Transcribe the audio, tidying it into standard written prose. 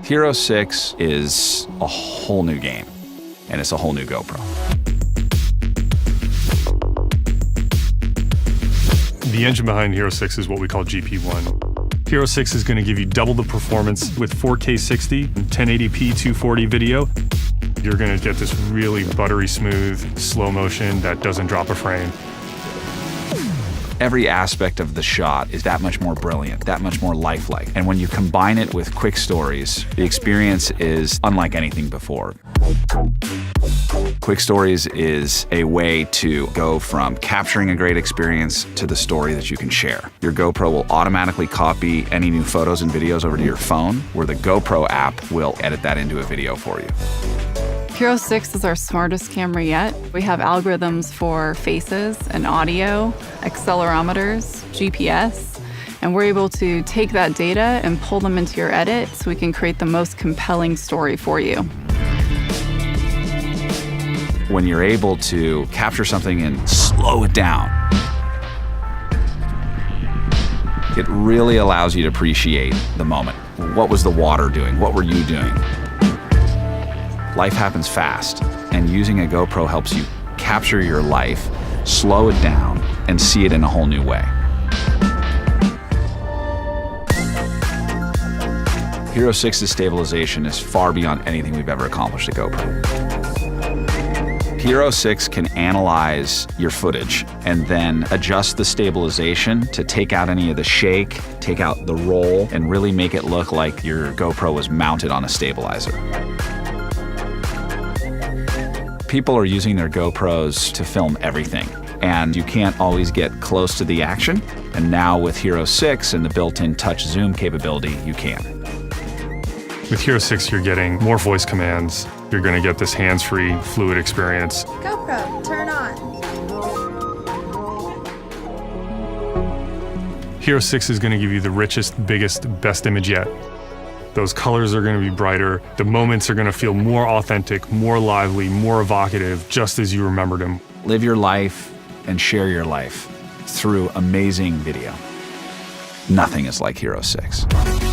HERO6 is a whole new game, and it's a whole new GoPro. The engine behind HERO6 is what we call GP1. HERO6 is going to give you double the performance with 4K 60 and 1080p 240 video. You're going to get this really buttery smooth slow motion that doesn't drop a frame. Every aspect of the shot is that much more brilliant, that much more lifelike. And when you combine it with QuikStories, the experience is unlike anything before. QuikStories is a way to go from capturing a great experience to the story that you can share. Your GoPro will automatically copy any new photos and videos over to your phone, where the GoPro app will edit that into a video for you. HERO6 is our smartest camera yet. We have algorithms for faces and audio, accelerometers, GPS, and we're able to take that data and pull them into your edit so we can create the most compelling story for you. When you're able to capture something and slow it down, it really allows you to appreciate the moment. What was the water doing? What were you doing? Life happens fast, and using a GoPro helps you capture your life, slow it down, and see it in a whole new way. HERO6's stabilization is far beyond anything we've ever accomplished at GoPro. HERO6 can analyze your footage and then adjust the stabilization to take out any of the shake, take out the roll, and really make it look like your GoPro was mounted on a stabilizer. People are using their GoPros to film everything, and you can't always get close to the action. And now with HERO6 and the built-in touch zoom capability, you can. With HERO6, you're getting more voice commands. You're going to get this hands-free, fluid experience. GoPro, turn on. HERO6 is going to give you the richest, biggest, best image yet. Those colors are going to be brighter. The moments are going to feel more authentic, more lively, more evocative, just as you remembered them. Live your life and share your life through amazing video. Nothing is like HERO6.